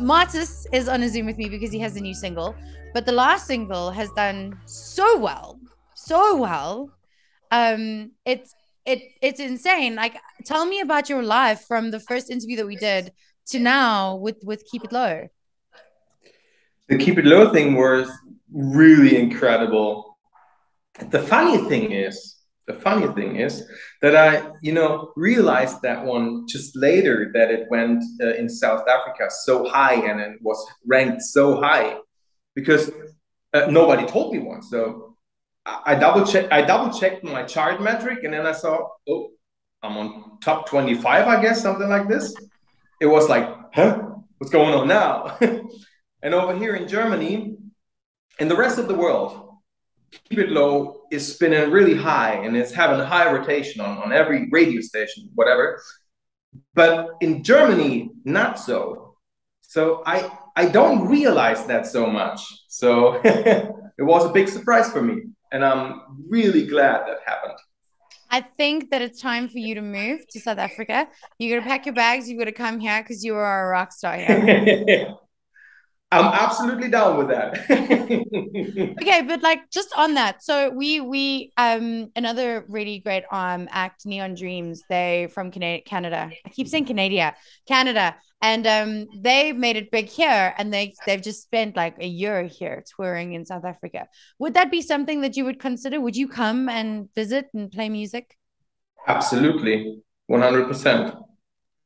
Martis is on a Zoom with me because he has a new single, but the last single has done so well, so well. It's insane. Like, tell me about your life from the first interview that we did to now with Keep It Low. The Keep It Low thing was really incredible. The funny thing is, the funny thing is that realized that one just later that it went in South Africa so high and it was ranked so high because nobody told me one. So I double checked my chart metric and then I saw, oh, I'm on top 25, I guess, something like this. It was like, huh? What's going on now? And over here in Germany and the rest of the world, Keep It Low is spinning really high and it's having a high rotation on every radio station, whatever. But in Germany, not so. So I don't realize that so much. So it was a big surprise for me. And I'm really glad that happened. I think that it's time for you to move to South Africa. You got to pack your bags. You got to come here because you are a rock star here. I'm absolutely down with that. Okay, but like just on that, so we another really great act, Neon Dreams. They from Canada. I keep saying Canada, and they made it big here, and they've just spent like a year here touring in South Africa. Would that be something that you would consider? Would you come and visit and play music? Absolutely, 100%.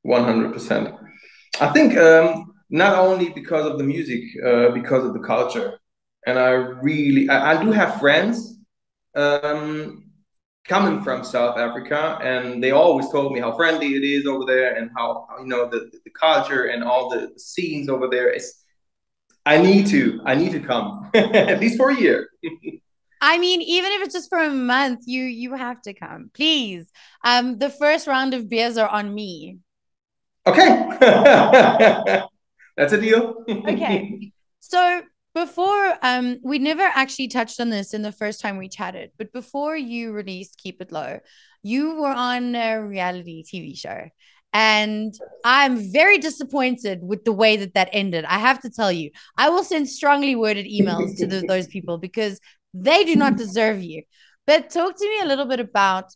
100%. I think not only because of the music, because of the culture. And I do have friends um, coming from South Africa, and they always told me how friendly it is over there and how the culture and all the scenes over there is. I need to come at least for a year. I mean, even if it's just for a month, you have to come, please. The first round of beers are on me. Okay, that's a deal. Okay. So before we never actually touched on this in the first time we chatted, but before you released Keep It Low, you were on a reality TV show. And I'm very disappointed with the way that that ended. I have to tell you, I will send strongly worded emails to those people because they do not deserve you. But talk to me a little bit about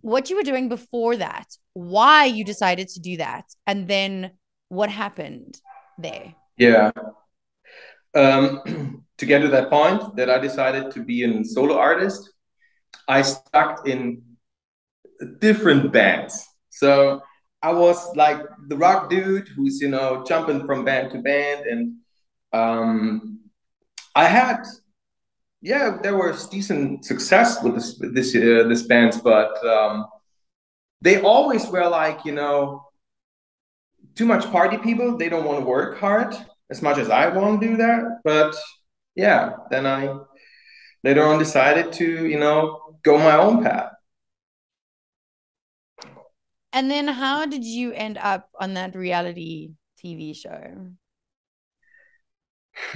what you were doing before that, why you decided to do that, and then what happened there. Yeah. To get to that point that I decided to be a solo artist, I stuck in different bands. So I was like the rock dude who's jumping from band to band, and I had there was decent success with this bands, but they always were like too much party people. They don't want to work hard as much as I want to do that. But yeah, then I later on decided to, go my own path. And then how did you end up on that reality TV show?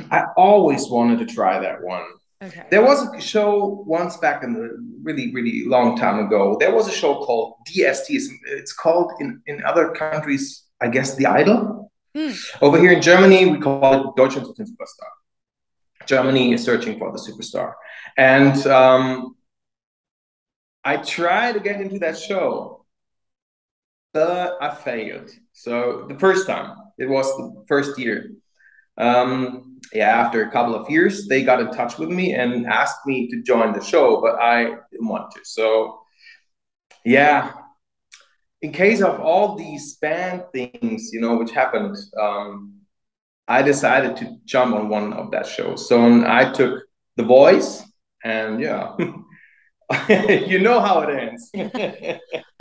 I always wanted to try that one. Okay. There was a show once back in the really, really long time ago. There was a show called DST. It's called in other countries, I guess, The Idol. Mm. Over here in Germany, we call it Deutschland sucht den Superstar. Germany is searching for the superstar. And I tried to get into that show, but I failed. So the first time, it was the first year. After a couple of years, they got in touch with me and asked me to join the show, but I didn't want to. So yeah, in case of all these band things, which happened, I decided to jump on one of that shows. So I took The Voice, and yeah, you know how it ends.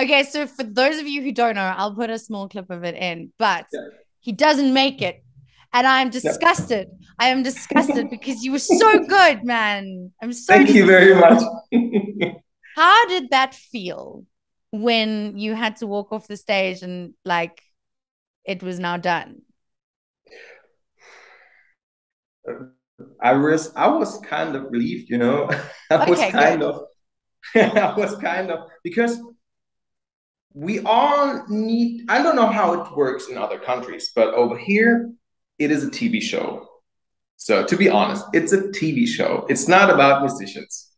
Okay, so for those of you who don't know, I'll put a small clip of it in, but Yeah. he doesn't make it. And I'm Yeah. disgusted. I am disgusted because you were so good, man. I'm so Thank you very disappointed. much. How did that feel when you had to walk off the stage and like it was now done? I was kind of relieved, I was Okay, kind good. of I was kind of because we all need, I don't know how it works in other countries, but over here it is a TV show. So to be honest, it's a TV show. It's not about musicians.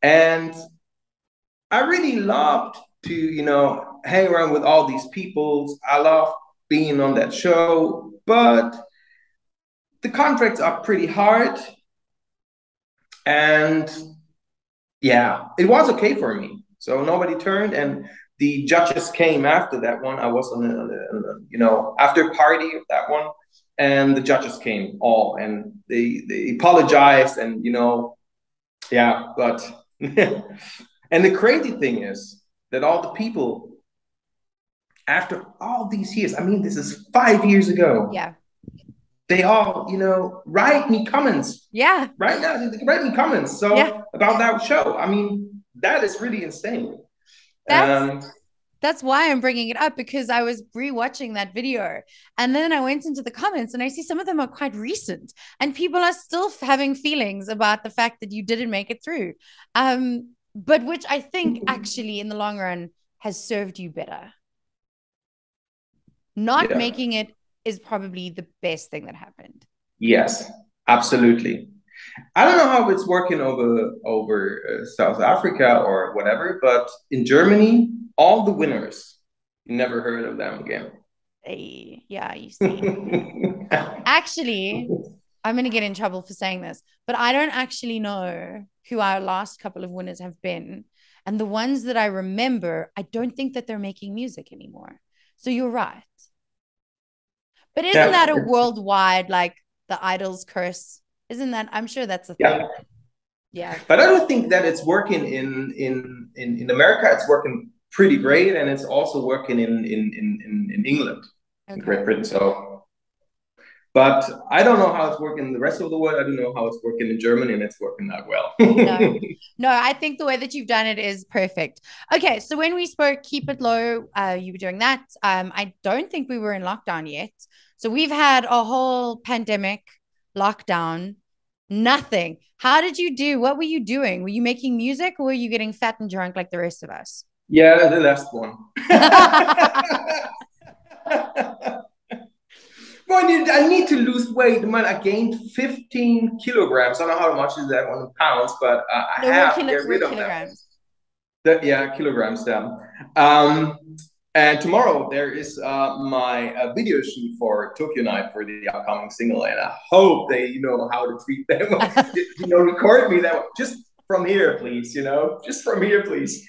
And I really loved to, hang around with all these people. I love being on that show, but the contracts are pretty hard. And yeah, it was okay for me. So nobody turned, and the judges came after that one. I was on after party of that one, and the judges came all, and they apologized, and yeah, but and the crazy thing is that all the people after all these years, I mean, this is 5 years ago. Yeah. They all, write me comments Yeah. right now. They write me comments Yeah. about that show. I mean, that is really insane. That's Um, that's why I'm bringing it up, because I was rewatching that video and then I went into the comments and I see some of them are quite recent and people are still having feelings about the fact that you didn't make it through. But which I think actually in the long run has served you better. Not yeah. making it is probably the best thing that happened. Yes, absolutely. I don't know how it's working over South Africa or whatever, but in Germany, all the winners, you never heard of them again. Yeah, you see. Actually, I'm going to get in trouble for saying this, but I don't actually know who our last couple of winners have been. And the ones that I remember, I don't think that they're making music anymore. So you're right. But isn't Yeah, that a worldwide, like the idols curse? Isn't that, I'm sure that's a thing. yeah. Yeah. But I don't think that it's working in America. It's working pretty great, and it's also working in England, in Okay. Great Britain. So, but I don't know how it's working in the rest of the world. I don't know how it's working in Germany, and it's working that well. No, no, I think the way that you've done it is perfect. Okay, so when we spoke, keep it low, you were doing that. I don't think we were in lockdown yet. So we've had a whole pandemic, lockdown, nothing. How did you do? What were you doing? Were you making music or were you getting fat and drunk like the rest of us? Yeah, the last one. Well, I need to lose weight, man. I gained 15 kilograms. I don't know how much is that in pounds, but I No, we're, have to get we're rid of them. kilograms. Yeah, kilograms down. Um, and tomorrow there is my video shoot for Tokyo Night for the upcoming single, and I hope they know how to treat them. Record me that just from here, please. Just from here, please.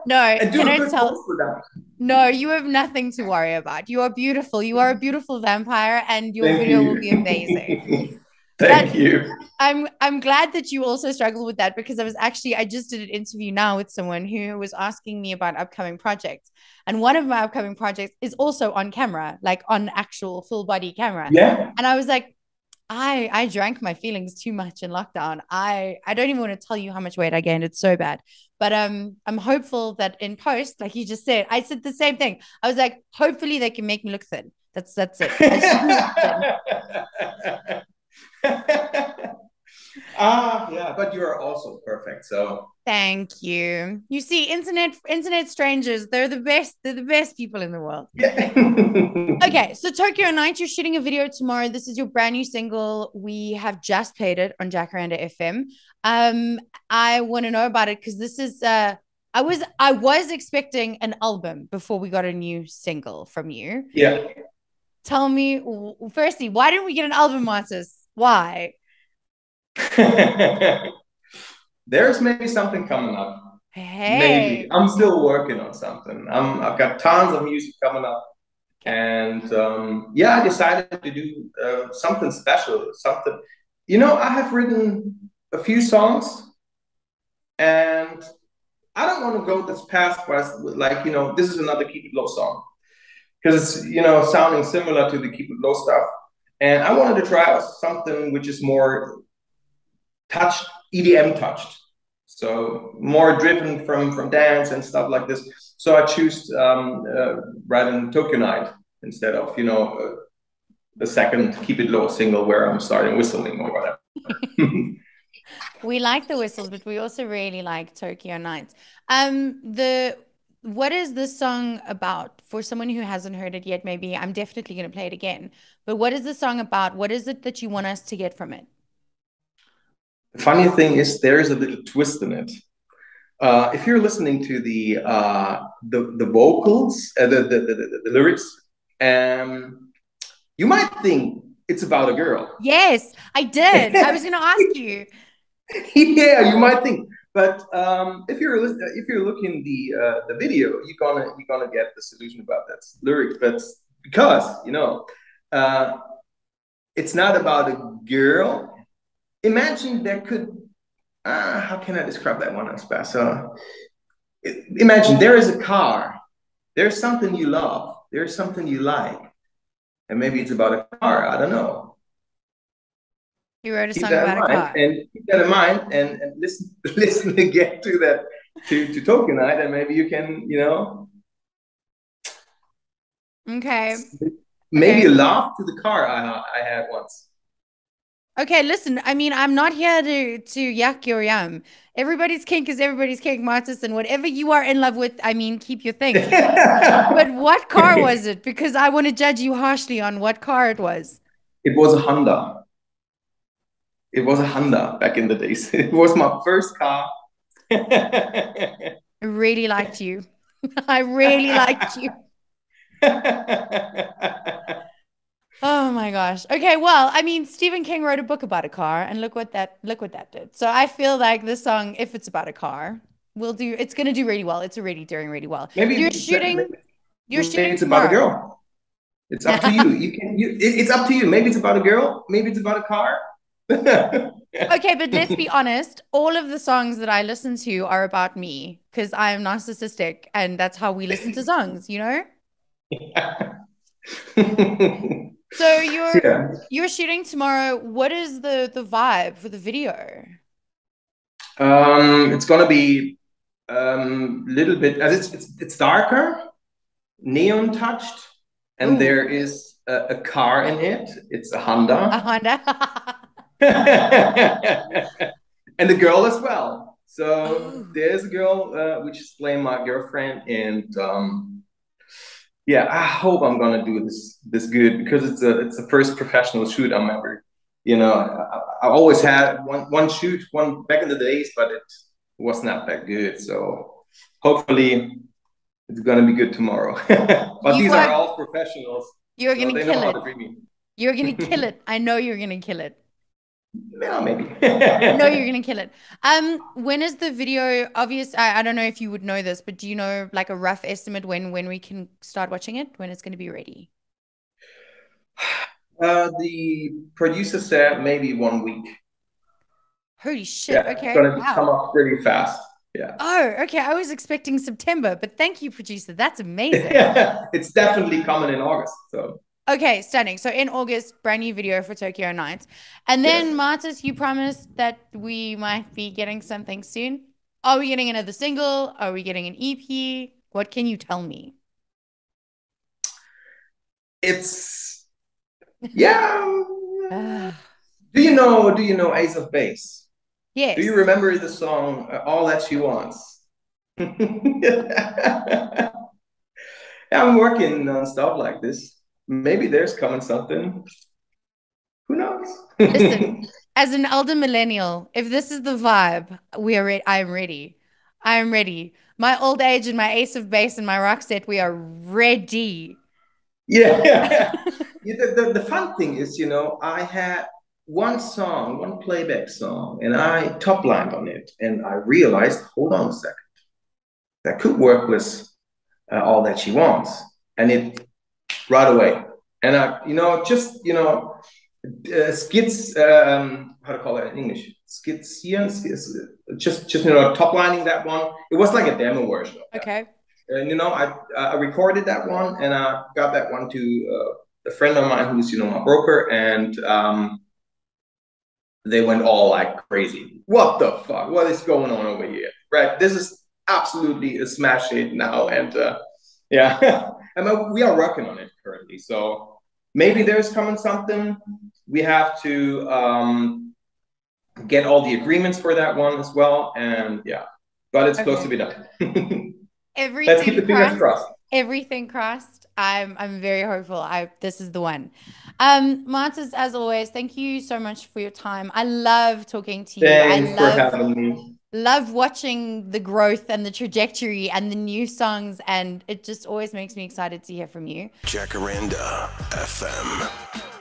No, And do can a I good tell? post for them. No, you have nothing to worry about. You are beautiful. You are a beautiful vampire, and your Thank video will be amazing. you. But Thank you. I'm glad that you also struggle with that, because I just did an interview now with someone who was asking me about upcoming projects. And one of my upcoming projects is also on camera, like on actual full body camera. Yeah. And I was like, I drank my feelings too much in lockdown. I don't even want to tell you how much weight I gained. It's so bad. But I'm hopeful that in post, like you just said, I said the same thing. I was like, hopefully they can make me look thin. That's it. I just look thin. Yeah, but you are also perfect. So Thank you. You see, internet strangers, they're the best. They're the best people in the world. yeah. Okay, so Tokyo Night, you're shooting a video tomorrow. This is your brand new single. We have just played it on Jacaranda FM. I want to know about it because this is I was expecting an album before we got a new single from you. Yeah. Tell me, firstly, why didn't we get an album, Martis? Why? There's maybe something coming up. Maybe Hey. I'm still working on something. I've got tons of music coming up, Okay. and yeah, I decided to do something special. Something, I have written a few songs, and I don't want to go this past like this is another Keep It Low song because it's sounding similar to the Keep It Low stuff, and I wanted to try out something which is more touched EDM touched, so more driven from dance and stuff like this. So I choose writing Tokyo Night instead of the second Keep It Low single where I'm starting whistling or whatever. We like the whistles, but we also really like Tokyo Nights. The what is this song about for someone who hasn't heard it yet? Maybe I'm definitely going to play it again. But what is the song about? What is it that you want us to get from it? The funny thing is, there is a little twist in it. If you're listening to the vocals, the lyrics, you might think it's about a girl. Yes, I did. I was going to ask you. Yeah, you might think, but if you're looking the video, you're gonna get the solution about that lyric. But because uh, it's not about a girl. Imagine there could how can I describe that one as best? Imagine there is a car. There's something you love. There's something you like, and maybe it's about a car. I don't know. You wrote a Keep song that in about a mind, car. and keep that in mind, and listen listen again to that to Tokyo Night, and maybe you can Okay. maybe Okay. laugh to the car I had once. Okay, listen, I mean, I'm not here to yuck your yum. Everybody's kink is everybody's kink, Martis, and whatever you are in love with, I mean, keep your things. But what car was it? Because I want to judge you harshly on what car it was. It was a Honda. It was a Honda back in the days. It was my first car. I really liked you. I really liked you. Oh my gosh. Okay, well, I mean, Stephen King wrote a book about a car, and look what that did. So I feel like this song, if it's about a car, will do. It's gonna do really well. It's already doing really well. So maybe you're shooting it's about a tomorrow. girl. It's up to you. It's up to you. Maybe it's about a girl. Maybe it's about a car. Okay, but let's be honest. All of the songs that I listen to are about me because I am narcissistic, and that's how we listen to songs, you know? So you're Yeah. you're shooting tomorrow. What is the vibe for the video? It's gonna be little bit as it's darker, neon touched, and Ooh, there is a car in it. It's a a Honda. Honda. And the girl as well. So Oh, there's a girl which is playing my girlfriend, and yeah, I hope I'm gonna do this good because it's the first professional shoot I'm ever. I always had one shoot one back in the days, but it was not that good. So hopefully it's gonna be good tomorrow. But you these are are all professionals, you're so gonna they know kill how it. to treat me. You're gonna kill it. I know you're gonna kill it. Yeah, maybe. I know you're gonna kill it. When is the video obvious? I don't know if you would know this, but do you know like a rough estimate when we can start watching it, when it's gonna be ready? The producer said maybe 1 week. Holy shit. Yeah, it's Okay. gonna come Wow. up pretty fast. Yeah. Oh, okay. I was expecting September, but thank you, producer. That's amazing. It's definitely coming in August. So Okay, stunning. So in August, brand new video for Tokyo Nights. And then, yes. Martis, you promised that we might be getting something soon. Are we getting another single? Are we getting an EP? What can you tell me? It's yeah. Ah, Do you know Ace of Base? Do you yes. remember the song All That She Wants? Yeah, I'm working on stuff like this. Maybe there's coming something. Who knows? Listen, as an elder millennial, if this is the vibe, we are I'm ready. I'm ready. My old age and my ace of base and my rock set, we are ready. Yeah, yeah. The fun thing is, I had one song, one playback song, and I top lined on it, and I realized, hold on a second, that could work with all that she wants, and it right away. And I, just skits, how to call that in English? Just top lining that one. It was like a demo version of that. Okay. And I recorded that one, and I got that one to a friend of mine who's my broker, and they went all like crazy. What the fuck? What is going on over here? Right? This is absolutely a smash hit now, and yeah, I mean, we are working on it currently. So maybe there's coming something. We have to get all the agreements for that one as well, and yeah, but it's close to Okay. be done. Let's keep the Everything fingers crossed. crossed. Everything crossed. I'm very hopeful. This is the one. Martis, as always, thank you so much for your time. I love talking to you. I Thanks for love having me. love watching the growth and the trajectory and the new songs, and it just always makes me excited to hear from you. Jacaranda FM.